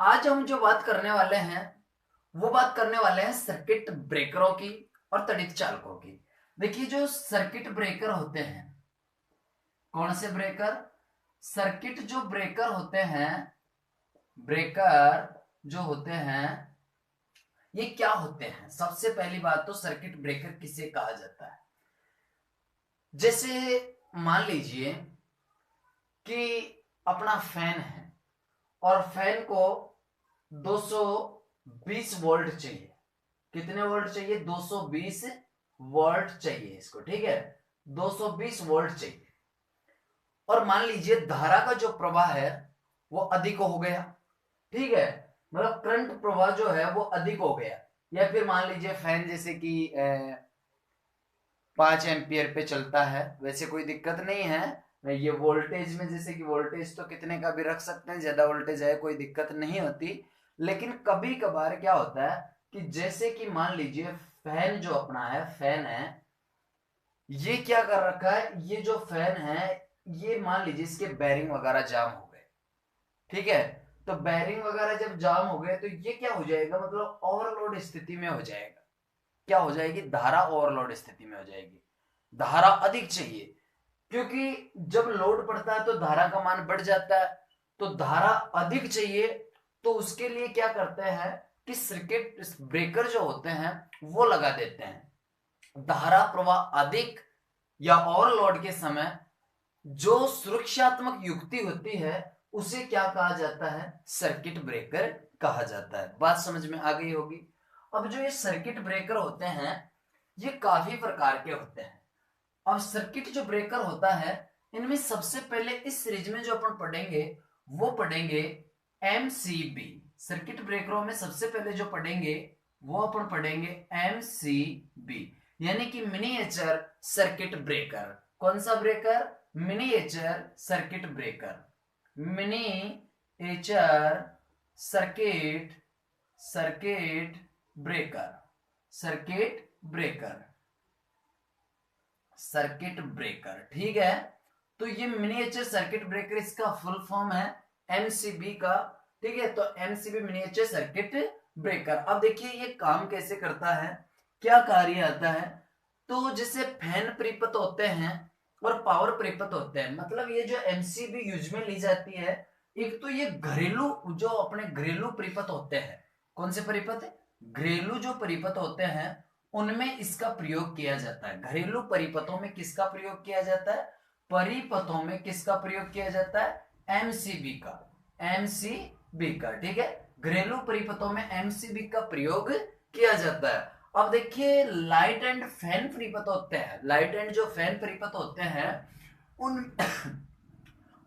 आज हम जो बात करने वाले हैं वो बात करने वाले हैं सर्किट ब्रेकरों की और तड़ित चालकों की। देखिए, जो सर्किट ब्रेकर होते हैं, कौन से ब्रेकर? सर्किट जो ब्रेकर होते हैं, ब्रेकर जो होते हैं, ये क्या होते हैं? सबसे पहली बात तो सर्किट ब्रेकर किसे कहा जाता है? जैसे मान लीजिए कि अपना फैन है और फैन को 220 वोल्ट चाहिए। कितने वोल्ट चाहिए? 220 वोल्ट चाहिए इसको, ठीक है, 220 वोल्ट चाहिए। और मान लीजिए धारा का जो प्रवाह है वो अधिक हो गया, ठीक है, मतलब करंट प्रवाह जो है वो अधिक हो गया। या फिर मान लीजिए फैन जैसे कि 5 एम्पियर पे चलता है, वैसे कोई दिक्कत नहीं है। ये वोल्टेज में जैसे कि वोल्टेज तो कितने का भी रख सकते हैं, ज्यादा वोल्टेज है कोई दिक्कत नहीं होती। लेकिन कभी कभार क्या होता है कि जैसे कि मान लीजिए फैन जो अपना है, फैन है, ये क्या कर रखा है, ये जो फैन है, ये मान लीजिए इसके बेरिंग वगैरह जाम हो गए, ठीक है। तो बेरिंग वगैरह जब जाम हो गए तो ये क्या हो जाएगा, मतलब ओवरलोड स्थिति में हो जाएगा। क्या हो जाएगी? धारा ओवरलोड स्थिति में हो जाएगी। धारा अधिक चाहिए, क्योंकि जब लोड पड़ता है तो धारा का मान बढ़ जाता है। तो धारा अधिक चाहिए, तो उसके लिए क्या करते हैं कि सर्किट ब्रेकर जो होते हैं वो लगा देते हैं। धारा प्रवाह अधिक या ओवरलोड के समय जो सुरक्षात्मक युक्ति होती है उसे क्या कहा जाता है? सर्किट ब्रेकर कहा जाता है। बात समझ में आ गई होगी। अब जो ये सर्किट ब्रेकर होते हैं ये काफी प्रकार के होते हैं। अब सर्किट जो ब्रेकर होता है, इनमें सबसे पहले इस सीरीज में जो अपन पढ़ेंगे वो पढ़ेंगे एमसीबी। सर्किट ब्रेकरों में सबसे पहले जो पढ़ेंगे वो अपन पढ़ेंगे एमसीबी, यानी कि मिनिएचर सर्किट ब्रेकर। कौन सा breaker? Miniature circuit breaker. Miniature circuit circuit breaker circuit breaker circuit breaker, ठीक है। तो ये मिनिएचर सर्किट ब्रेकर, इसका फुल फॉर्म है एमसीबी का, ठीक है। तो एमसीबी मिनिएचर सर्किट ब्रेकर। अब देखिए ये काम कैसे करता है, क्या कार्य आता है। तो जैसे फैन परिपथ होते हैं और पावर परिपथ होते हैं, मतलब ये जो एमसीबी यूज में ली जाती है, एक तो ये घरेलू जो अपने घरेलू परिपथ होते हैं। कौन से परिपथ? घरेलू जो परिपथ होते हैं उनमें इसका प्रयोग किया जाता है। घरेलू परिपथों में किसका प्रयोग किया जाता है? परिपथों में किसका प्रयोग किया जाता है? एमसीबी का, एमसीबी का, ठीक है। घरेलू परिपथों में एमसीबी का प्रयोग किया जाता है। अब देखिए लाइट एंड फैन परिपथ होते हैं, लाइट एंड जो फैन परिपथ होते हैं उन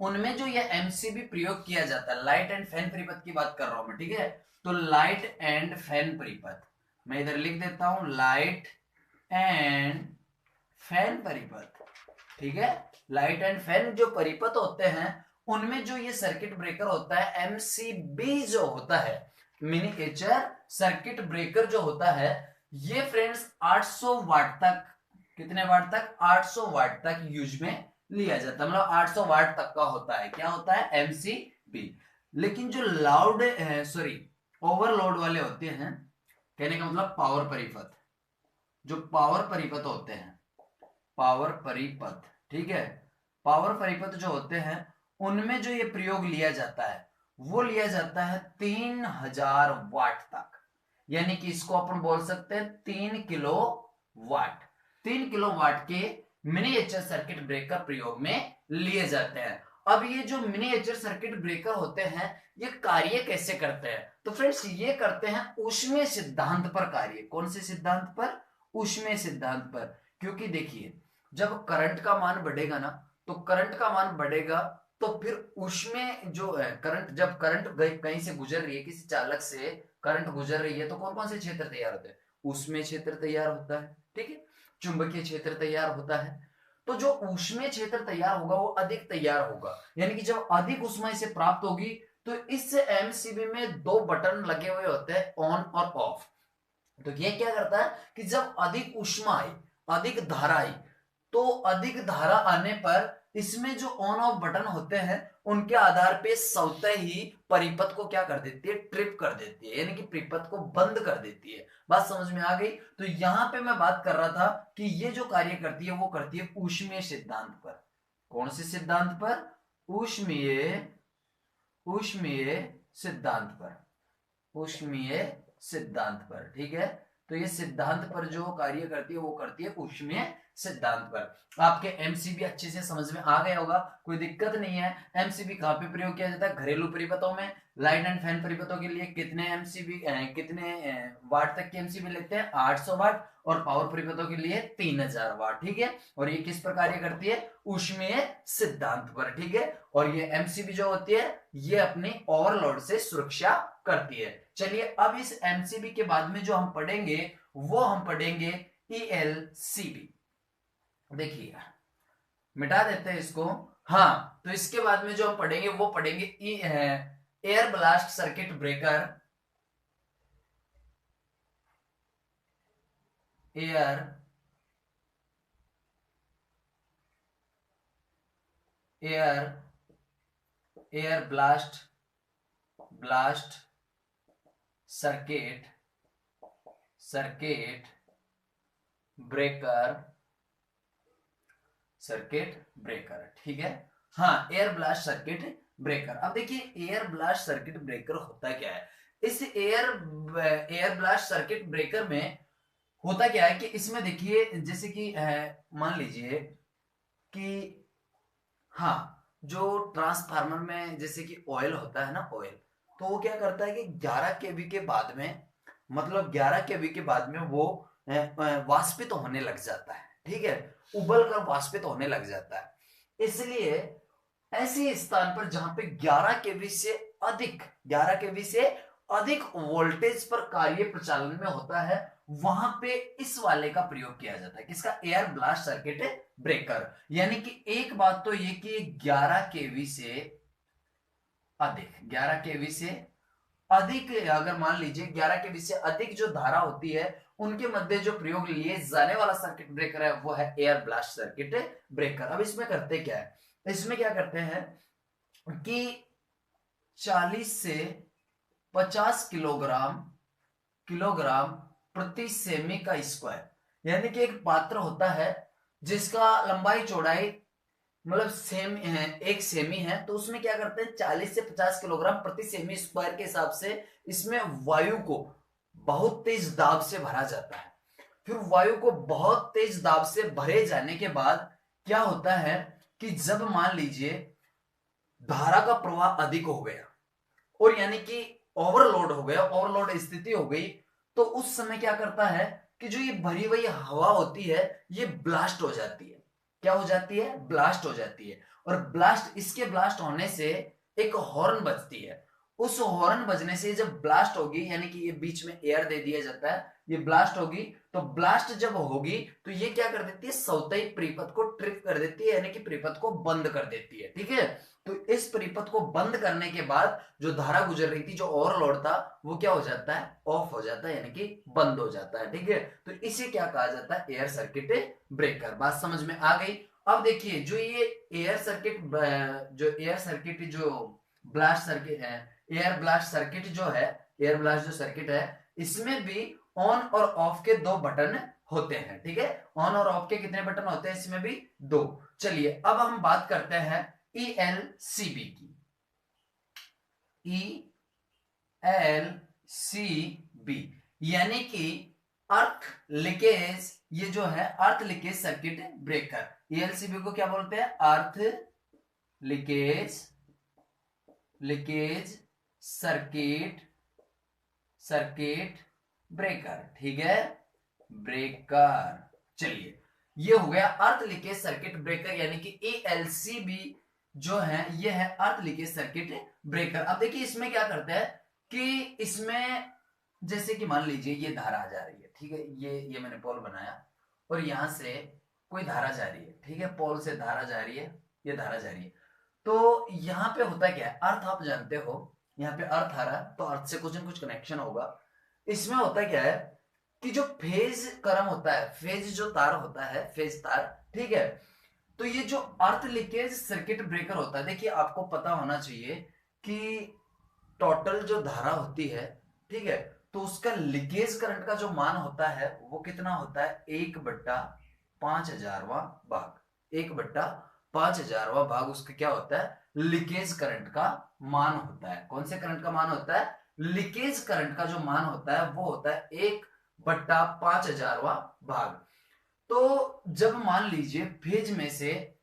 उनमें जो ये एमसीबी प्रयोग किया जाता है, लाइट एंड फैन परिपथ की बात कर रहा हूं मैं, ठीक है। तो लाइट एंड फैन परिपथ मैं इधर लिख देता हूं, लाइट एंड फैन परिपथ, ठीक है। लाइट एंड फैन जो परिपथ होते हैं उनमें जो ये सर्किट ब्रेकर होता है एमसीबी जो होता है, मिनिएचर सर्किट ब्रेकर जो होता है, ये फ्रेंड्स 800 वाट तक, कितने वाट तक? 800 वाट तक यूज में लिया जाता है, मतलब 800 वाट तक का होता है। क्या होता है? एमसीबी। लेकिन जो लाउड सॉरी ओवरलोड वाले होते हैं, कहने का मतलब पावर परिपथ, जो पावर परिपथ होते हैं, पावर परिपथ, ठीक है, पावर परिपथ जो होते हैं उनमें जो ये प्रयोग लिया जाता है वो लिया जाता है 3000 वाट तक, यानी कि इसको अपन बोल सकते हैं 3 किलो वाट। 3 किलो वाट के मिनिएचर सर्किट ब्रेकर प्रयोग में लिए जाते हैं। अब ये जो मिनिएचर सर्किट ब्रेकर होते हैं ये कार्य कैसे करते हैं? तो फ्रेंड्स ये करते हैं ऊष्मीय सिद्धांत पर कार्य। कौन से सिद्धांत पर? ऊष्मीय सिद्धांत पर। क्योंकि देखिए जब करंट का मान बढ़ेगा ना, तो करंट का मान बढ़ेगा तो फिर ऊष्मीय जो है करंट, जब करंट कहीं से गुजर रही है, किसी चालक से करंट गुजर रही है, तो कौन कौन से क्षेत्र तैयार होते हैं? ऊष्मीय क्षेत्र तैयार होता है, ठीक है, चुंबकीय क्षेत्र तैयार होता है। तो जो ऊष्मीय क्षेत्र तैयार होगा वो अधिक तैयार होगा, यानी कि जब अधिक ऊष्मा इसे प्राप्त होगी तो इस एमसीबी में 2 बटन लगे हुए होते हैं, ऑन और ऑफ। तो ये क्या करता है कि जब अधिक ऊष्मा आई, अधिक धारा आई, तो अधिक धारा आने पर इसमें जो ऑन ऑफ बटन होते हैं उनके आधार पे स्वतः ही परिपथ को क्या कर देती है, ट्रिप कर देती है, यानी कि परिपथ को बंद कर देती है। बात समझ में आ गई। तो यहां पे मैं बात कर रहा था कि ये जो कार्य करती है वो करती है ऊष्मीय सिद्धांत पर। कौन से सिद्धांत पर? ऊष्मीय ऊष्मीय सिद्धांत पर, ऊष्मीय सिद्धांत पर। ठीक है, तो ये सिद्धांत पर जो कार्य करती है वो करती है ऊष्मीय सिद्धांत पर। आपके एमसीबी अच्छे से समझ में आ गया होगा, कोई दिक्कत नहीं है। एमसीबी कहां पे प्रयोग किया जाता है? घरेलू परिपथों में। लाइट एंड फैन परिपथों के लिए कितने एमसीबी, कितने वाट तक के एमसीबी लेते हैं? 800 वाट। और पावर परिपथों के लिए 3000 वाट। ठीक है, और ये किस पर कार्य करती है? ऊष्मीय सिद्धांत पर। ठीक है, और ये एमसीबी जो होती है ये अपनी ओवरलोड से सुरक्षा करती है। चलिए, अब इस एमसीबी के बाद में जो हम पढ़ेंगे वो हम पढ़ेंगे ईएलसीबी। देखिए, मिटा देते हैं इसको। हाँ, तो इसके बाद में जो हम पढ़ेंगे वो पढ़ेंगे air blast circuit breaker. Air blast circuit breaker. ठीक है, हाँ, एयर ब्लास्ट सर्किट ब्रेकर। अब देखिए, एयर ब्लास्ट सर्किट ब्रेकर होता क्या है? इस एयर ब्लास्ट सर्किट ब्रेकर में होता क्या है कि इसमें देखिए, जैसे कि मान लीजिए कि हाँ, जो ट्रांसफार्मर में जैसे कि ऑयल होता है ना, ऑयल, तो वो क्या करता है कि 11 केवी के बाद में, मतलब 11 केवी के बाद में वो वाष्पित होने लग जाता है। ठीक है, उबल कर वाष्पित होने लग जाता है। इसलिए ऐसे स्थान पर जहां पे 11 केवी से अधिक वोल्टेज पर कार्य प्रचालन में होता है, वहां पे इस वाले का प्रयोग किया जाता है। किसका? Air blast circuit breaker. यानी कि एक बात तो ये कि 11 केवी से अधिक, अगर मान लीजिए 11 केवी से अधिक जो धारा होती है उनके मध्य जो प्रयोग लिए जाने वाला सर्किट ब्रेकर है वो है एयर ब्लास्ट सर्किट ब्रेकर। अब इसमें करते क्या है? इसमें क्या करते हैं कि 40 से 50 किलोग्राम प्रति सेमी का स्क्वायर, यानी कि एक पात्र होता है जिसका लंबाई चौड़ाई मतलब सेम है, एक सेमी है, तो उसमें क्या करते हैं 40 से 50 किलोग्राम प्रति सेमी स्क्वायर के हिसाब से इसमें वायु को बहुत तेज दाब से भरा जाता है। फिर वायु को बहुत तेज दाब से भरे जाने के बाद क्या होता है कि जब मान लीजिए धारा का प्रवाह अधिक हो गया और यानी कि ओवरलोड हो गया, ओवरलोड स्थिति हो गई, तो उस समय क्या करता है कि जो ये भरी हुई हवा होती है ये ब्लास्ट हो जाती है। क्या हो जाती है? ब्लास्ट हो जाती है। और इसके ब्लास्ट होने से एक हॉर्न बजती है। उस हॉर्न बजने से जब ब्लास्ट होगी, यानी कि ये बीच में एयर दे दिया जाता है, ये ब्लास्ट होगी, तो ब्लास्ट जब होगी तो ये क्या कर देती है? स्वतः ही परिपथ को ट्रिप कर देती है, यानी कि परिपथ को बंद कर देती है। ठीक है, तो इस परिपथ को बंद करने के बाद जो धारा गुजर रही थी, जो ओवरलोड था, वो क्या हो जाता है? ऑफ हो जाता है, यानी कि बंद हो जाता है। ठीक है, तो इसे क्या कहा जाता है? Air circuit breaker. बात समझ में आ गई। अब देखिए, जो ये एयर सर्किट जो ब्लास्ट सर्किट है, एयर ब्लास्ट जो सर्किट है, इसमें भी ऑन और ऑफ के 2 बटन होते हैं। ठीक है, ऑन और ऑफ के कितने बटन होते हैं? इसमें भी 2। चलिए, अब हम बात करते हैं ईएलसीबी की। ईएलसीबी यानी कि अर्थ लीकेज, ये जो है अर्थ लीकेज सर्किट ब्रेकर। ईएलसीबी को क्या बोलते हैं? अर्थ लीकेज सर्किट ब्रेकर। ठीक है, ब्रेकर। चलिए, ये हो गया अर्थ लीकेज सर्किट ब्रेकर, यानी कि ईएलसीबी जो है ये है अर्थ लीकेज सर्किट ब्रेकर। अब देखिए, इसमें क्या करते हैं कि इसमें जैसे कि मान लीजिए ये धारा आ जा रही है। ठीक है, ये मैंने पोल बनाया और यहां से कोई धारा जा रही है। ठीक है, पोल से धारा जा रही है, ये धारा जा रही है। तो यहां पे होता क्या है? अर्थ आप जानते हो, यहाँ पे अर्थ आ रहा है तो अर्थ से कुछ न कुछ कनेक्शन होगा। इसमें होता क्या है कि जो फेज कर्म होता है, फेज जो तार होता है, फेज तार, ठीक है, तो ये जो अर्थ लीकेज सर्किट ब्रेकर होता है, देखिए आपको पता होना चाहिए कि टोटल जो धारा होती है, ठीक है, तो उसका लीकेज करंट का जो मान होता है वो कितना होता है, 1/5000वां भाग। 1/5000वां भाग उसका क्या होता है, लीकेज करंट का मान होता है। कौन से करंट का मान होता है, लीकेज करंट का जो मान होता है वो होता है 1/5000वां भाग। तो जब मान लीजिए फेज में से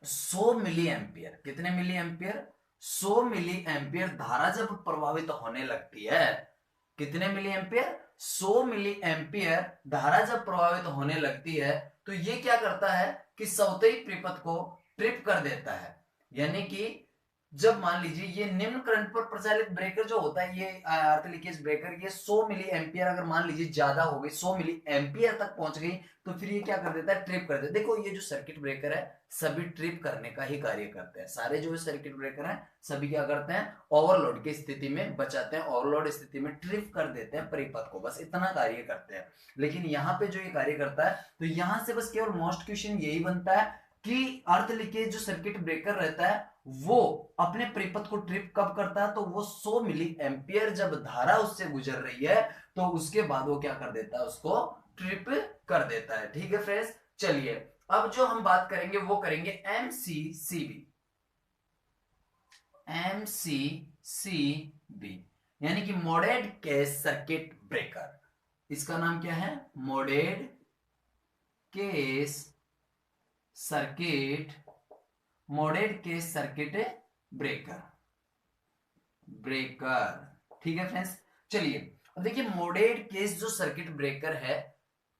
100 मिली एम्पियर, कितने मिली एम्पियर, 100 मिली एम्पियर धारा जब प्रभावित होने लगती है, कितने मिली एम्पियर, 100 मिली एम्पियर धारा जब प्रभावित होने लगती है, तो ये क्या करता है कि सवतई परिपथ को ट्रिप कर देता है। यानी कि जब मान लीजिए ये निम्न करंट पर प्रचालित ब्रेकर जो होता है, ये अर्थ लीकेज ब्रेकर, ये 100 मिली एम्पियर अगर मान लीजिए ज्यादा हो गई, 100 मिली एम्पियर तक पहुंच गई, तो फिर ये क्या कर देता है, ट्रिप कर देता है। देखो ये जो सर्किट ब्रेकर है सभी ट्रिप करने का ही कार्य करते हैं। सारे जो सर्किट ब्रेकर हैं सभी क्या करते हैं, ओवरलोड की स्थिति में बचाते हैं, ओवरलोड स्थिति में ट्रिप कर देते हैं परिपथ को, बस इतना कार्य करते हैं। लेकिन यहाँ पे जो ये कार्य करता है, तो यहां से बस केवल मोस्ट क्वेश्चन यही बनता है कि अर्थ लीकेज जो सर्किट ब्रेकर रहता है वो अपने परिपथ को ट्रिप कब करता है, तो वो 100 मिली एम्पियर जब धारा उससे गुजर रही है, तो उसके बाद वो क्या कर देता है, उसको ट्रिप कर देता है। ठीक है फ्रेंड्स, चलिए अब जो हम बात करेंगे वो करेंगे एमसीसीबी। एमसीसीबी यानी कि मोडेड केस सर्किट ब्रेकर। इसका नाम क्या है, moded case circuit, moded case circuit breaker, ठीक है फ्रेंड्स। चलिए अब देखिए मोडेड केस जो सर्किट ब्रेकर है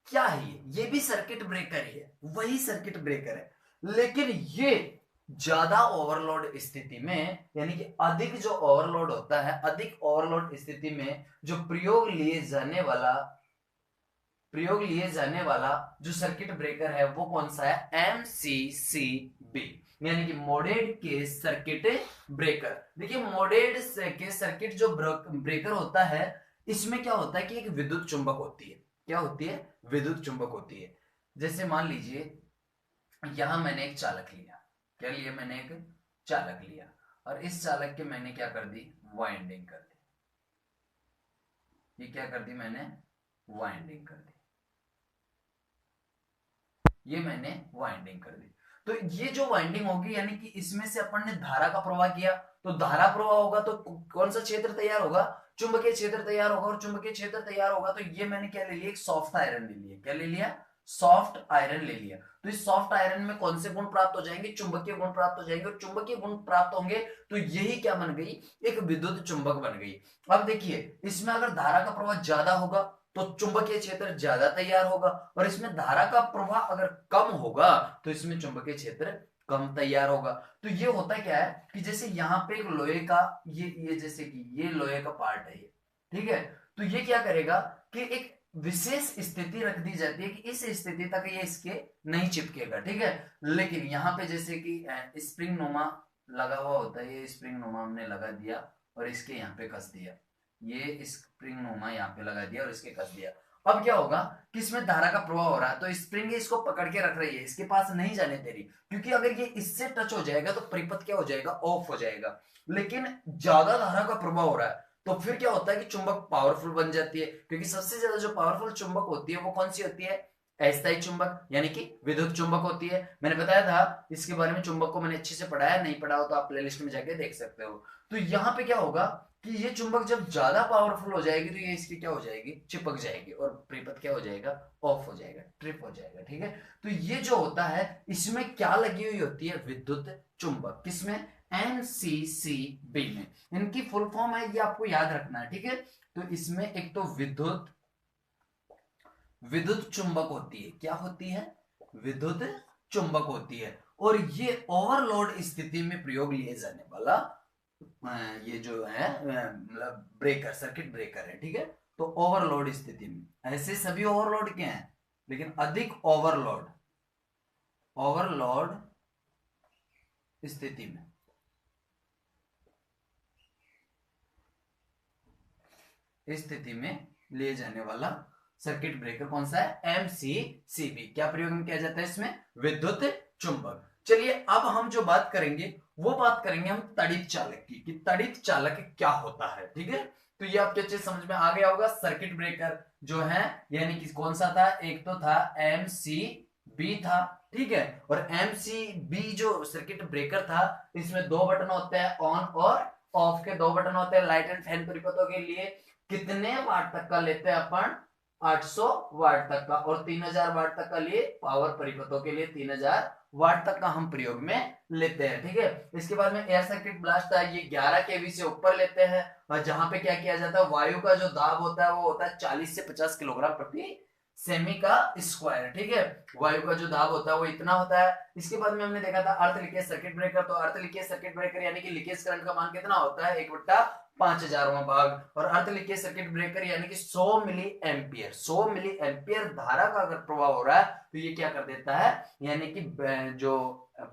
क्या है, ये भी सर्किट ब्रेकर ही है, वही सर्किट ब्रेकर है, लेकिन ये ज्यादा ओवरलोड स्थिति में, यानी कि अधिक जो ओवरलोड होता है, अधिक ओवरलोड स्थिति में जो प्रयोग लिए जाने वाला जो सर्किट ब्रेकर है वो कौन सा है, एमसीसीबी, यानी कि मोडेड केस सर्किट ब्रेकर। देखिए मोडेड केस सर्किट जो ब्रेकर होता है, इसमें क्या होता है कि एक विद्युत चुंबक होती है। क्या होती है, विद्युत चुंबक होती है। जैसे मान लीजिए यहां मैंने एक चालक लिया, क्या लिया, मैंने एक चालक लिया, और इस चालक के मैंने क्या कर दी, वाइंडिंग कर दी। ये क्या कर दी, मैंने वाइंडिंग कर दी, ये मैंने वाइंडिंग कर दी। तो ये जो वाइंडिंग होगी, यानी कि इसमें से अपन ने धारा का प्रवाह किया, तो धारा प्रवाह होगा तो कौन सा क्षेत्र तैयार होगा, चुंबकीय क्षेत्र तैयार होगा, और चुंबकीय क्षेत्र तैयार होगा तो ये मैंने क्या ले लिया, एक सॉफ्ट आयरन ले लिया। क्या ले लिया, सॉफ्ट आयरन ले लिया। तो इस सॉफ्ट आयरन में कौन से गुण प्राप्त हो जाएंगे, चुंबकीय गुण प्राप्त हो जाएंगे, और चुंबकीय गुण प्राप्त होंगे तो यही क्या बन गई, एक विद्युत चुंबक बन गई। अब देखिए इसमें अगर धारा का प्रवाह ज्यादा होगा तो चुंबकीय क्षेत्र ज्यादा तैयार होगा, और इसमें धारा का प्रवाह अगर कम होगा तो इसमें चुंबकीय क्षेत्र कम तैयार होगा। तो ये होता क्या है कि जैसे यहाँ पे एक लोहे का ये जैसे कि ये लोहे का पार्ट है ये, ठीक है, तो ये क्या करेगा कि एक विशेष स्थिति रख दी जाती है कि इस स्थिति तक ये इसके नहीं चिपकेगा, ठीक है। लेकिन यहाँ पे जैसे कि स्प्रिंग नुमा लगा हुआ होता है, ये स्प्रिंग नुमा हमने लगा दिया और इसके यहाँ पे कस दिया, ये स्प्रिंग नुमा यहाँ पे लगा दिया और इसके कस दिया। अब क्या होगा कि इसमें धारा का प्रवाह हो रहा है, तो स्प्रिंग इसको पकड़ के रख रही है, इसके पास नहीं जाने दे रही, क्योंकि अगर ये इससे टच हो जाएगा तो परिपथ क्या हो जाएगा, ऑफ हो जाएगा। लेकिन ज्यादा धारा का प्रवाह हो रहा है तो फिर क्या होता है कि चुंबक पावरफुल बन जाती है, क्योंकि सबसे ज्यादा जो पावरफुल चुंबक होती है वो कौन सी होती है, अस्थायी चुंबक, यानी कि विद्युत चुंबक होती है। मैंने बताया था इसके बारे में, चुंबक को मैंने अच्छे से पढ़ाया, नहीं पढ़ा हो तो आप प्लेलिस्ट में जाके देख सकते हो। तो यहाँ पे क्या होगा कि ये चुंबक जब ज्यादा पावरफुल हो जाएगी तो ये इसकी क्या हो जाएगी, चिपक जाएगी, और परिपथ क्या हो जाएगा, ऑफ हो जाएगा, ट्रिप हो जाएगा, ठीक है। तो ये जो होता है इसमें क्या लगी हुई होती है, विद्युत चुंबक, किसमें, एनसीसीबी में। इनकी फुल फॉर्म है, ये आपको याद रखना है, ठीक है। तो इसमें एक तो विद्युत चुंबक होती है, क्या होती है, विद्युत चुंबक होती है, और ये ओवरलोड स्थिति में प्रयोग लिए जाने वाला ये जो है मतलब ब्रेकर, सर्किट ब्रेकर है, ठीक है। तो ओवरलोड स्थिति में, ऐसे सभी ओवरलोड के हैं लेकिन अधिक ओवरलोड स्थिति में, लिए जाने वाला सर्किट ब्रेकर कौन सा है, एमसीसीबी। क्या प्रयोग में किया जाता है इसमें, विद्युत चुंबक। चलिए अब हम जो बात करेंगे वो बात करेंगे हम तड़ित चालक की, कि तड़ित चालक क्या होता है। ठीक है, तो ये आपके अच्छे समझ में आ गया होगा। सर्किट ब्रेकर जो है, यानी कि कौन सा था, एक तो था MCB था, ठीक है, और MCB जो सर्किट ब्रेकर था, इसमें दो बटन होते हैं, ऑन और ऑफ के दो बटन होते हैं। लाइट एंड फैन परिपथों के लिए कितने वाट तक का लेते हैं अपन, 800 वाट तक का, और 3000 वाट तक का लिए पावर परिपथों के लिए 3000 वाट तक का हम प्रयोग में लेते हैं। ठीक है, इसके बाद में एयर सर्किट ब्लास्ट है, ये 11 केवी से ऊपर लेते हैं, और जहां पे क्या किया जाता है, वायु का जो दाब होता है वो होता है 40 से 50 किलोग्राम प्रति सेमी का स्क्वायर। ठीक है, वायु का जो दाब होता है वो इतना होता है। इसके बाद में हमने देखा था अर्थ लीकेज सर्किट ब्रेकर, तो अर्थ लीकेज सर्किट ब्रेकर यानी कि लीकेज करंट का मान कितना होता है, 1/5000वां भाग, और अर्थ लीकेज सर्किट ब्रेकर यानी कि 100 मिली एम्पियर, 100 मिली एम्पियर धारा का अगर प्रभाव हो रहा है तो ये क्या कर देता है, यानी कि जो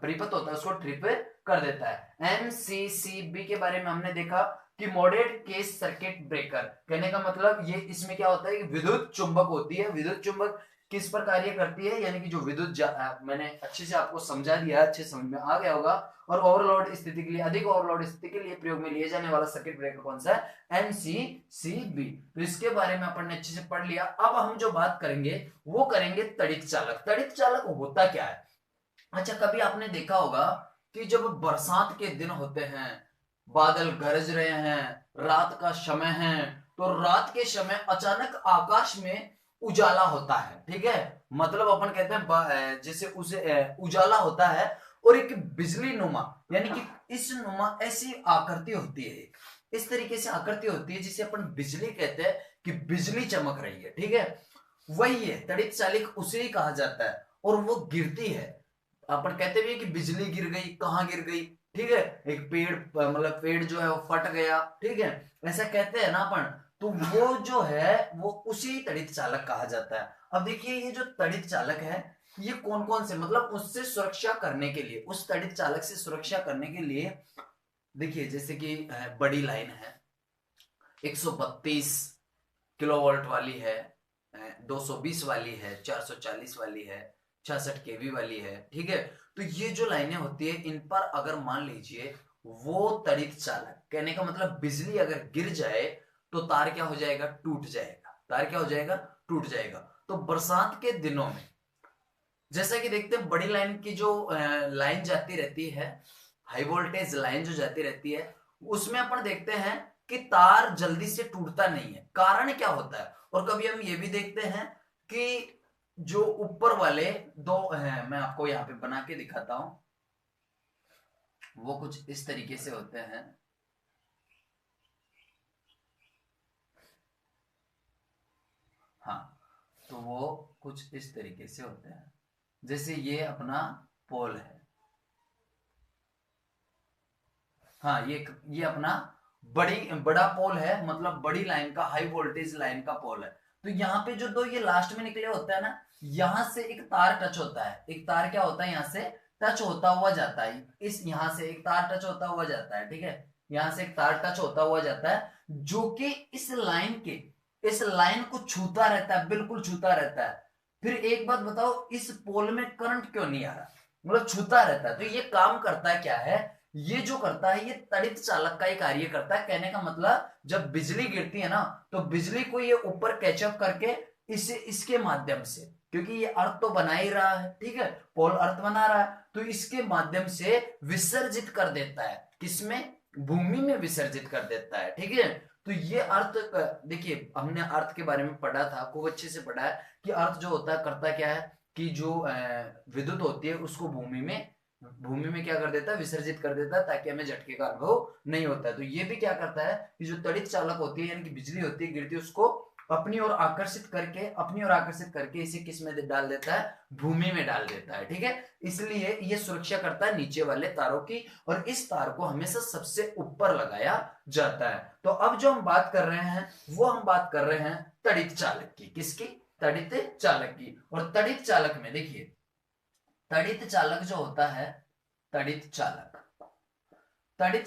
परिपथ होता है उसको ट्रिप कर देता है। एमसीसीबी के बारे में हमने देखा कि मॉडरेट केस सर्किट ब्रेकर, कहने का मतलब ये इसमें क्या होता है कि विद्युत चुंबक होती है। विद्युत चुंबक किस पर कार्य करती है, यानी कि जो विद्युत, मैंने अच्छे से आपको समझा दिया, अच्छे समझ में आ गया होगा। और ओवरलोड स्थिति के लिए, अधिक ओवरलोड स्थिति के लिए प्रयोग में लिए जाने वाला सर्किट ब्रेकर कौन सा है, एमसीसीबी। तो इसके बारे में अपन ने अच्छे से पढ़ लिया। अब हम जो बात करेंगे वो करेंगे तड़ित चालक। तड़ित चालक होता क्या है। अच्छा, कभी आपने देखा होगा कि जब बरसात के दिन होते हैं, बादल गरज रहे हैं, रात का समय है, तो रात के समय अचानक आकाश में उजाला होता है। ठीक है, मतलब अपन कहते हैं जैसे उसे उजाला होता है, और एक बिजली नुमा, यानी कि इस नुमा ऐसी आकृति होती है, इस तरीके से आकृति होती है जिसे अपन बिजली कहते हैं, कि बिजली चमक रही है। ठीक है, वही है तड़ित चालक, उसे ही कहा जाता है, और वो गिरती है। अपन कहते भी है कि बिजली गिर गई, कहां गिर गई, ठीक है, एक पेड़, मतलब पेड़ जो है वो फट गया, ठीक है, ऐसा कहते हैं ना अपन। तो वो जो है वो उसी तड़ित चालक कहा जाता है। अब देखिए ये जो तड़ित चालक है, ये कौन कौन से, मतलब उससे सुरक्षा करने के लिए, उस तड़ित चालक से सुरक्षा करने के लिए, देखिए जैसे कि बड़ी लाइन है, 132 किलोवोल्ट वाली है, 220 वाली है, 440 वाली है, 66 केवी वाली है। ठीक है, तो ये जो लाइनें होती है, इन पर अगर मान लीजिए वो तड़ित चालक, कहने का मतलब बिजली अगर गिर जाए तो तार क्या हो जाएगा, टूट जाएगा, तार क्या हो जाएगा, टूट जाएगा। तो बरसात के दिनों में जैसा कि देखते हैं, बड़ी लाइन की जो लाइन जाती रहती है, हाई वोल्टेज लाइन जो जाती रहती है, उसमें अपन देखते हैं कि तार जल्दी से टूटता नहीं है। कारण क्या होता है, और कभी हम ये भी देखते हैं कि जो ऊपर वाले दो हैं, मैं आपको यहां पे बना के दिखाता हूं, वो कुछ इस तरीके से होते हैं। हाँ, तो वो कुछ इस तरीके से होते हैं, जैसे ये अपना पोल है, हाँ ये अपना बड़ा पोल है, मतलब बड़ी लाइन का, हाई वोल्टेज लाइन का पोल है। तो यहाँ पे जो दो ये लास्ट में निकले होता है ना, यहां से एक तार टच होता है, एक तार क्या होता है, यहाँ से टच होता हुआ जाता है, इस यहाँ से एक तार टच होता हुआ जाता है। ठीक है, यहाँ से एक तार टच होता हुआ जाता है, जो कि इस लाइन को छूता रहता है, बिल्कुल छूता रहता है। फिर एक बात बताओ, इस पोल में करंट क्यों नहीं आ रहा, मतलब छूता रहता है। तो ये काम करता है क्या है, ये जो करता है, ये तड़ित चालक का ही कार्य करता है। कहने का मतलब जब बिजली गिरती है ना, तो बिजली को ये ऊपर कैचअप करके इसे इसके माध्यम से, क्योंकि ये अर्थ तो बना ही रहा है, ठीक है, पोल अर्थ बना रहा है, तो इसके माध्यम से विसर्जित कर देता है, किसमें, भूमि में विसर्जित कर देता है। ठीक है, तो ये अर्थ, देखिए हमने अर्थ के बारे में पढ़ा था, खूब अच्छे से पढ़ा है कि अर्थ जो होता है करता क्या है, कि जो विद्युत होती है उसको भूमि में क्या कर देता है, विसर्जित कर देता है, ताकि हमें झटके का अनुभव नहीं होता है। तो ये भी क्या करता है कि जो तड़ित चालक होती है, यानी कि बिजली होती है गिरती है, उसको अपनी ओर आकर्षित करके इसे किस में डाल देता है, भूमि में डाल देता है। ठीक है, इसलिए ये सुरक्षा करता है नीचे वाले तारों की, और इस तार को हमेशा सबसे ऊपर लगाया जाता है। तो अब जो हम बात कर रहे हैं वो हम बात कर रहे हैं तड़ित चालक की, किसकी, तड़ित चालक की। और तड़ित चालक में देखिए, तड़ित चालक जो होता है, तड़ित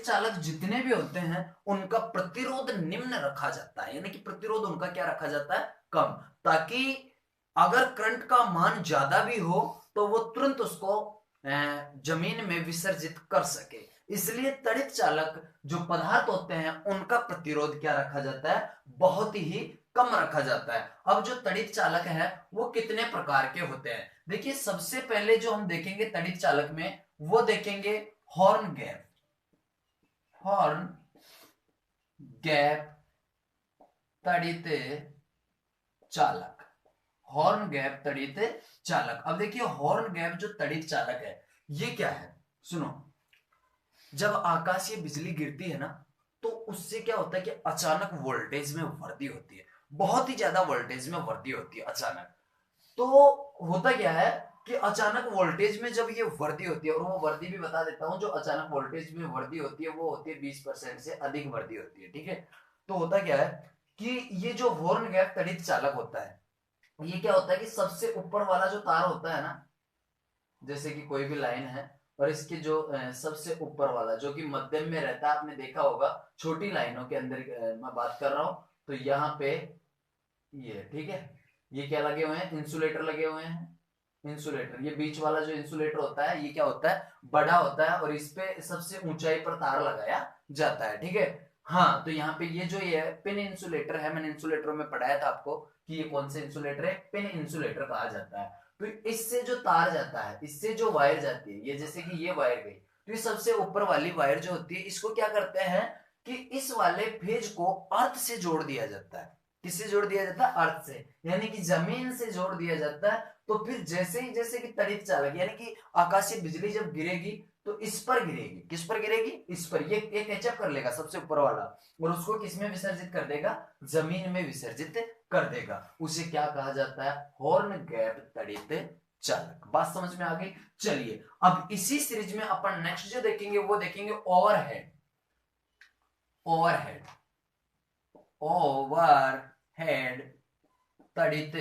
चालक जितने भी होते हैं उनका प्रतिरोध निम्न रखा जाता है, यानी कि प्रतिरोध उनका क्या रखा जाता है, कम, ताकि अगर करंट का मान ज्यादा भी हो तो वो तुरंत उसको जमीन में विसर्जित कर सके। इसलिए तड़ित चालक जो पदार्थ होते हैं उनका प्रतिरोध क्या रखा जाता है, बहुत ही कम रखा जाता है। अब जो तड़ित चालक है वो कितने प्रकार के होते हैं, देखिए सबसे पहले जो हम देखेंगे तड़ित चालक में वो देखेंगे हॉर्न गैप। हॉर्न गैप तड़ित चालक, हॉर्न गैप तड़ित चालक। अब देखिए हॉर्न गैप जो तड़ित चालक है ये क्या है, सुनो, जब आकाशीय बिजली गिरती है ना तो उससे क्या होता है कि अचानक वोल्टेज में वृद्धि होती है, बहुत ही ज्यादा वोल्टेज में वृद्धि होती है अचानक। तो होता क्या है कि अचानक वोल्टेज में जब ये वृद्धि होती है, और वो वृद्धि भी बता देता हूं, जो अचानक वोल्टेज में वृद्धि होती है वो होती है 20% से अधिक वृद्धि होती है, ठीक है। तो होता क्या है कि ये जो हॉर्न गैप तड़ित चालक होता है ये क्या होता है कि सबसे ऊपर वाला जो तार होता है ना, जैसे कि कोई भी लाइन है और इसके जो सबसे ऊपर वाला जो कि मध्यम में रहता है, आपने देखा होगा छोटी लाइनों के अंदर मैं बात कर रहा हूं, तो यहाँ पे ये, ठीक है, ये क्या लगे हुए हैं, इंसुलेटर लगे हुए हैं, इंसुलेटर। ये बीच वाला जो इंसुलेटर होता है ये क्या होता है, बड़ा होता है और इस पे सबसे ऊंचाई पर तार लगाया जाता है, ठीक है। हाँ, तो यहाँ पे ये जो ये पिन इंसुलेटर है, मैंने इंसुलेटर में पढ़ाया था आपको कि ये कौन से इंसुलेटर है, पिन इंसुलेटर कहा जाता है। तो इससे जो तार जाता है, इससे जो वायर जाती है, ये जैसे कि ये वायर गई, तो ये सबसे ऊपर वाली वायर जो होती है इसको क्या करते हैं कि इस वाले फेज को अर्थ से जोड़ दिया जाता है। किससे जोड़ दिया जाता है, अर्थ से, यानी कि जमीन से जोड़ दिया जाता है। तो फिर जैसे ही जैसे कि तड़ित चालक यानी कि आकाशीय बिजली जब गिरेगी तो इस पर गिरेगी, किस पर गिरेगी, इस पर, ये कैचअप कर लेगा सबसे ऊपर वाला और उसको किसमें विसर्जित कर देगा, जमीन में विसर्जित कर देगा। उसे क्या कहा जाता है, हॉर्न गैप तड़ित चालक। बात समझ में आ गई। चलिए अब इसी सीरीज में अपन नेक्स्ट जो देखेंगे वो देखेंगे ओवरहेड। ओवरहेड, ओवरहेड तड़ित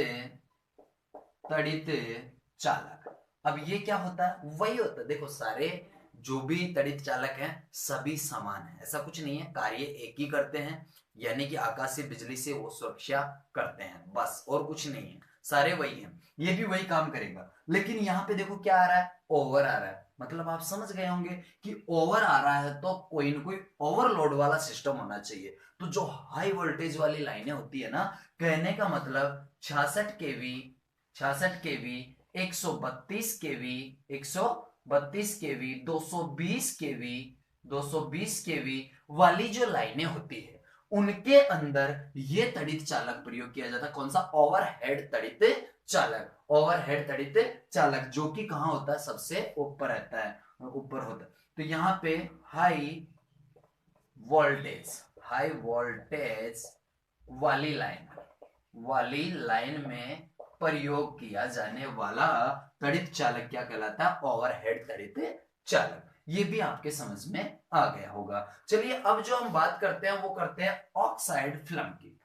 चालक। अब ये क्या होता है, वही होता है, देखो सारे जो भी तड़ित चालक हैं सभी समान है, ऐसा कुछ नहीं है, कार्य एक ही करते हैं, यानी कि आकाशीय बिजली से वो सुरक्षा करते हैं, बस और कुछ नहीं है, सारे वही हैं, ये भी वही काम करेगा। लेकिन यहाँ पे देखो क्या आ रहा है, ओवर आ रहा है, मतलब आप समझ गए होंगे कि ओवर आ रहा है तो कोई ना कोई ओवरलोड वाला सिस्टम होना चाहिए। तो जो हाई वोल्टेज वाली लाइनें होती है ना, कहने का मतलब 66 केवी, 66 केवी, 132 केवी, 132 केवी, 220 केवी, 220 केवी वाली जो लाइनें होती है उनके अंदर ये तड़ित चालक प्रयोग किया जाता है। कौन सा, ओवरहेड तड़ित चालक। ओवरहेड तड़ित चालक जो कि कहां होता है, सबसे ऊपर रहता है, ऊपर होता है। तो यहां पे हाई वोल्टेज वाली लाइन में प्रयोग किया जाने वाला तड़ित चालक क्या कहलाता है, ओवरहेड तड़ित चालक। ये भी आपके समझ में आ गया होगा। चलिए अब जो हम बात करते हैं वो करते हैं ऑक्साइड फिल्म की।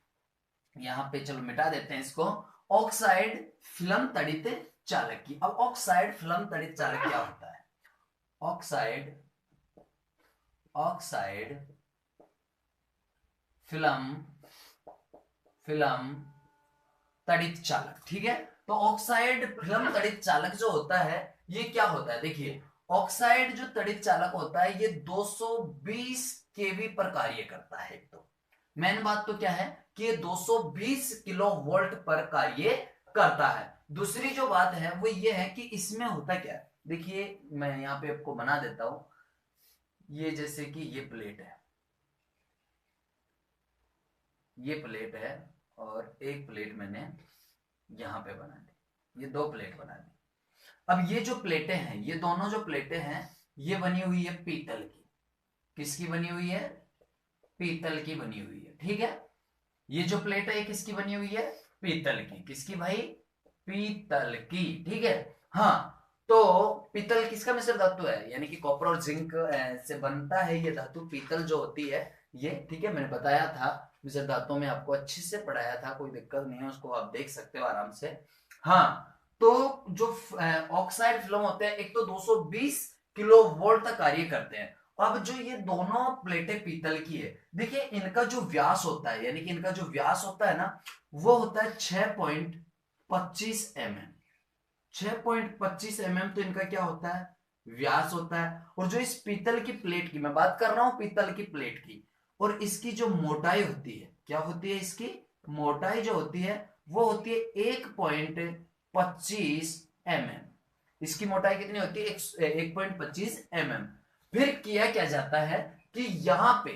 यहां पे चलो मिटा देते हैं इसको, ऑक्साइड फिल्म तड़ित चालक की। अब ऑक्साइड फिल्म तड़ित चालक क्या होता है, ऑक्साइड फिल्म तड़ित चालक, ठीक है। तो ऑक्साइड फिल्म तड़ित चालक जो होता है ये क्या होता है, देखिए ऑक्साइड जो तड़ित चालक होता है ये 220 केवी पर कार्य करता है। तो मेन बात तो क्या है कि ये 220 किलो वोल्ट पर कार्य करता है। दूसरी जो बात है वो ये है कि इसमें होता क्या है, देखिए मैं यहां पे आपको बना देता हूं, ये जैसे कि ये प्लेट है और एक प्लेट मैंने यहां पे बना दी, ये दो प्लेट बना दी। अब ये जो प्लेटें हैं, ये दोनों जो प्लेटें हैं ये बनी हुई है पीतल की। किसकी बनी हुई है, पीतल की बनी हुई है, ठीक है। ये जो प्लेट है ये किसकी बनी हुई है, पीतल की। किसकी भाई, पीतल की, ठीक है। हाँ, तो पीतल किसका मिश्र धातु है, यानी कि कॉपर और जिंक से बनता है ये धातु, पीतल जो होती है ये, ठीक है। मैंने बताया था मिश्र धातु में, आपको अच्छे से पढ़ाया था, कोई दिक्कत नहीं है, उसको आप देख सकते हो आराम से। हाँ, तो जो ऑक्साइड फिल्म होते हैं एक तो 220 किलो वोल्ट तक कार्य करते हैं। अब जो ये दोनों प्लेटें पीतल की है, देखिए इनका जो व्यास होता है, यानी कि इनका जो व्यास होता है ना वो होता है 6.25 mm। 6.25 mm तो इनका क्या होता है, व्यास होता है। और जो इस पीतल की प्लेट की मैं बात कर रहा हूं, पीतल की प्लेट की, और इसकी जो मोटाई होती है, क्या होती है, इसकी मोटाई जो होती है वो होती है 1.25 mm। इसकी मोटाई कितनी होती है, 1.25 mm। फिर किया क्या जाता है कि यहां पे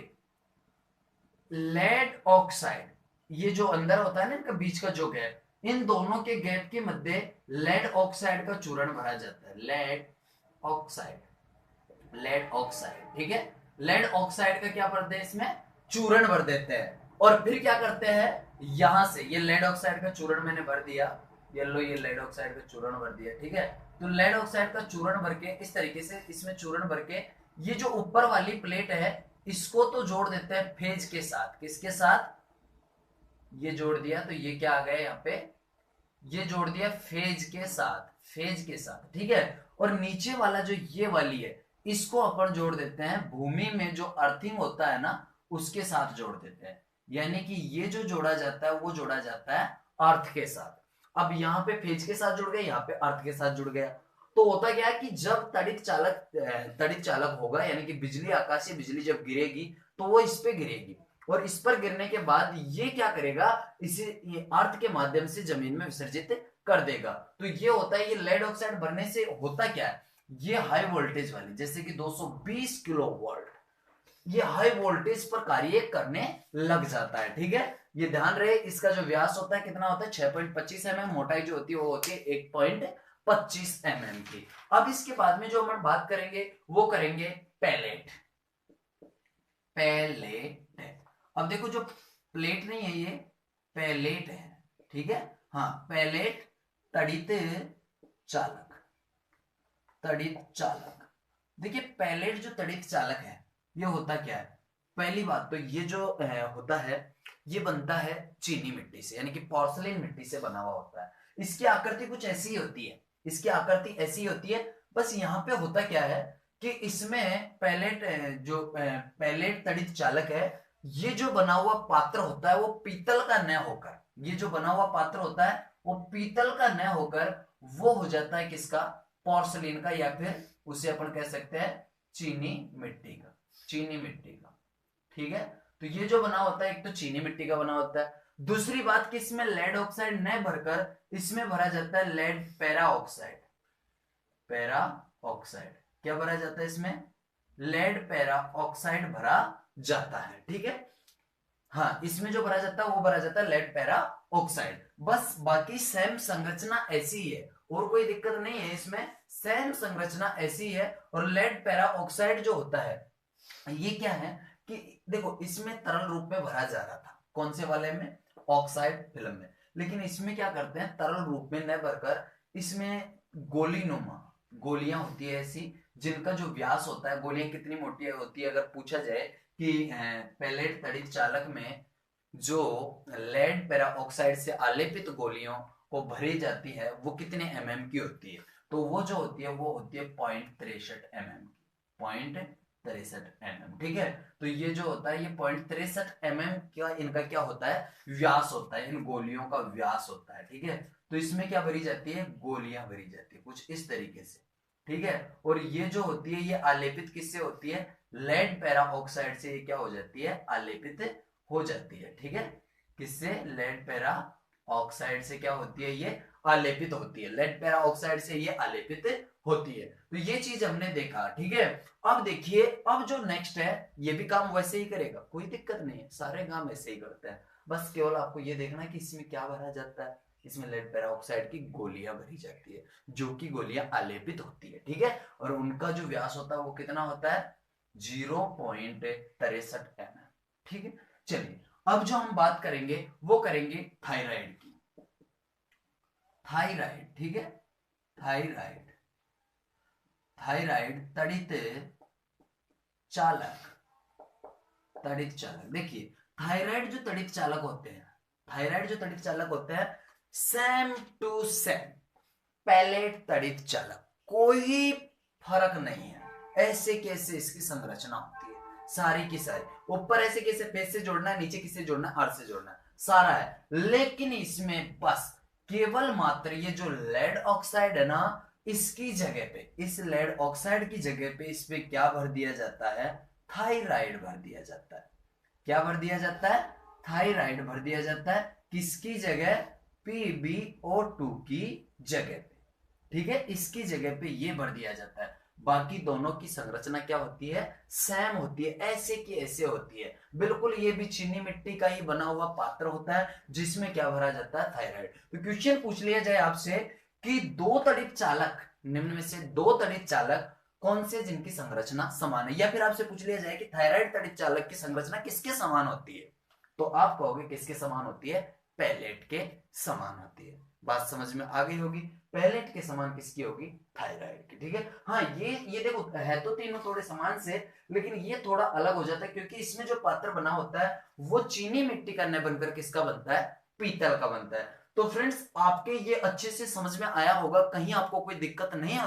लेड ऑक्साइड, ये जो अंदर होता है ना इनका बीच का जो गैप, इन दोनों के गैप के मध्य लेड ऑक्साइड का चूर्ण भरा जाता है। लेड ऑक्साइड, लेड ऑक्साइड, ठीक है। लेड ऑक्साइड का क्या करते हैं, इसमें चूर्ण भर देते हैं। और फिर क्या करते हैं, यहां से ये लेड ऑक्साइड का चूर्ण मैंने भर दिया, ये लो, ये लेड ऑक्साइड का चूर्ण भर दिया, ठीक है। तो लेड ऑक्साइड का चूर्ण भर के इस तरीके से इसमें चूर्ण भर के ये जो ऊपर वाली प्लेट है इसको तो जोड़ देते हैं फेज के साथ। किसके साथ, ये जोड़ दिया तो ये क्या आ गया यहाँ पे, ये जोड़ दिया फेज के साथ, फेज के साथ, ठीक है। और नीचे वाला जो ये वाली है इसको अपन जोड़ देते हैं भूमि में जो अर्थिंग होता है ना उसके साथ जोड़ देते हैं। यानी कि ये जो जोड़ा जाता है वो जोड़ा जाता है अर्थ के साथ। अब यहाँ पे फेज के साथ जुड़ गया, यहाँ पे अर्थ के साथ जुड़ गया। तो होता क्या है कि जब तड़ित चालक होगा, यानी कि बिजली, आकाशीय बिजली जब गिरेगी तो वो इस पे गिरेगी, और इस पर गिरने के बाद ये क्या करेगा, इसे ये अर्थ के माध्यम से जमीन में विसर्जित कर देगा। तो ये होता है, ये लेड ऑक्साइड भरने से होता क्या है, ये हाई वोल्टेज वाली जैसे कि 220 किलो वोल्ट, ये हाई वोल्टेज पर कार्य करने लग जाता है, ठीक है। ये ध्यान रहे, इसका जो व्यास होता है कितना होता है, 6.25 mm, मोटाई जो होती है वो होती है 1.25 mm की। अब इसके बाद में जो हम बात करेंगे वो करेंगे पैलेट। पैलेट, अब देखो जो प्लेट नहीं है ये पैलेट है, ठीक है। हाँ, पैलेट तड़ित चालक, तड़ित चालक। देखिए पैलेट जो तड़ित चालक है ये होता क्या है, पहली बात तो ये जो होता है ये बनता है चीनी मिट्टी से, यानी कि पोर्सिलेन मिट्टी से बना हुआ होता है। इसकी आकृति कुछ ऐसी ही होती है, इसकी आकृति ऐसी होती है। बस यहाँ पे होता क्या है कि इसमें पैलेट जो पैलेट तड़ित चालक है, ये जो बना हुआ पात्र होता है वो पीतल का न होकर, ये जो बना हुआ पात्र होता है वो पीतल का न होकर वो हो जाता है किसका, पोर्सिलेन का, या फिर उसे अपन कह सकते हैं चीनी मिट्टी का, चीनी मिट्टी का, ठीक है। तो ये जो बना होता है एक तो चीनी मिट्टी का बना होता है। दूसरी बात कि इसमें लेड ऑक्साइड न भरकर इसमें भरा जाता है lead peroxide. Peroxide क्या भरा जाता है इसमें, लेड पैरा ऑक्साइड भरा जाता है, ठीक है। हाँ, इसमें जो भरा जाता है वो भरा जाता है लेड पैरा ऑक्साइड। बस बाकी सेम संरचना ऐसी ही है और कोई दिक्कत नहीं है इसमें, सेम संरचना ऐसी है। और लेड पैरा ऑक्साइड जो होता है ये क्या है कि देखो इसमें तरल रूप में भरा जा रहा था, कौन से वाले में, ऑक्साइड फिल्म में। लेकिन इसमें क्या करते हैं, तरल रूप में न भरकर इसमें गोलीनुमा गोलियां होती है ऐसी जिनका जो व्यास होता है, गोलियां कितनी मोटी होती है, अगर पूछा जाए कि पैलेट तड़ित चालक में जो लेड पैरा ऑक्साइड से आलेपित गोलियों को भरी जाती है वो कितने mm की होती है, तो वो जो होती है वो होती है 0.63 mm की, 0.63 mm, ठीक है। तो ये जो होता है ये 0.63 mm का इनका क्या होता है, व्यास होता है, इन गोलियों का व्यास होता है, ठीक है। तो इसमें क्या भरी जाती है, गोलियां भरी जाती है कुछ इस तरीके से, ठीक है। और ये जो होती है ये आलेपित किससे होती है, लेड पैरा ऑक्साइड से ये क्या हो जाती है, आलेपित हो जाती है, ठीक है। किससे, लेड पैरा ऑक्साइड से क्या होती है, ये आलेपित होती है, लेड पैरा ऑक्साइड से ये आलेपित होती है। तो ये चीज हमने देखा, ठीक है। अब देखिए, अब जो नेक्स्ट है ये भी काम वैसे ही करेगा, कोई दिक्कत नहीं है, सारे काम ऐसे ही करते हैं। बस केवल आपको ये देखना है कि इसमें क्या भरा जाता है, इसमें लेड पैरा ऑक्साइड की गोलियां भरी जाती है, जो कि गोलियां आलेपित होती है, ठीक है। और उनका जो व्यास होता है वो कितना होता है, 0.63 mm, ठीक है। चलिए अब जो हम बात करेंगे वो करेंगे थायराइड की। थायराइड, ठीक है, थायराइड, थायराइड तड़ित चालक, तड़ित चालक। देखिए थायराइड जो तड़ित चालक होते हैं, थायराइड जो तड़ित चालक होते हैं सेम टू सेम पैलेट तड़ित चालक, कोई फर्क नहीं है, ऐसे कैसे इसकी संरचना होती है सारी की सारी, ऊपर ऐसे कैसे फेस से जोड़ना है, नीचे किससे जोड़ना है, अर्थ से जोड़ना है, सारा है। लेकिन इसमें बस केवल मात्र ये जो लेड ऑक्साइड है ना इसकी जगह पे, इस लेड ऑक्साइड की जगह पे इस पे क्या भर दिया जाता है, थायराइड भर दिया जाता है। क्या भर दिया जाता है, थायराइड भर दिया जाता है। किसकी जगह, PbO2 की जगह पे, ठीक है, इसकी जगह पे ये भर दिया जाता है। बाकी दोनों की संरचना क्या होती है, सेम होती है, ऐसे की ऐसे होती है बिल्कुल। ये भी चीनी मिट्टी का ही बना हुआ पात्र होता है जिसमें क्या भरा जाता है, थायराइड। तो क्वेश्चन पूछ लिया जाए आपसे कि दो तड़ित चालक, निम्न में से दो तड़ित चालक कौन से जिनकी संरचना समान है, या फिर आपसे पूछ लिया जाए कि थायराइड तड़ित चालक की संरचना किसके समान होती है, तो आप कहोगे किसके समान होती है, पेलेट के समान होती है। बात समझ में आ गई होगी, पेलेट के समान किसकी होगी, थायराइड की। ठीक है, हाँ ये देखो है तो तीनों थोड़े समान से, लेकिन ये थोड़ा अलग हो जाता है क्योंकि इसमें जो पात्र बना होता है वो चीनी मिट्टी का न बनकर किसका बनता है, पीतल का बनता है। तो फ्रेंड्स आपके ये अच्छे से समझ में आया होगा, कहीं आपको कोई दिक्कत नहीं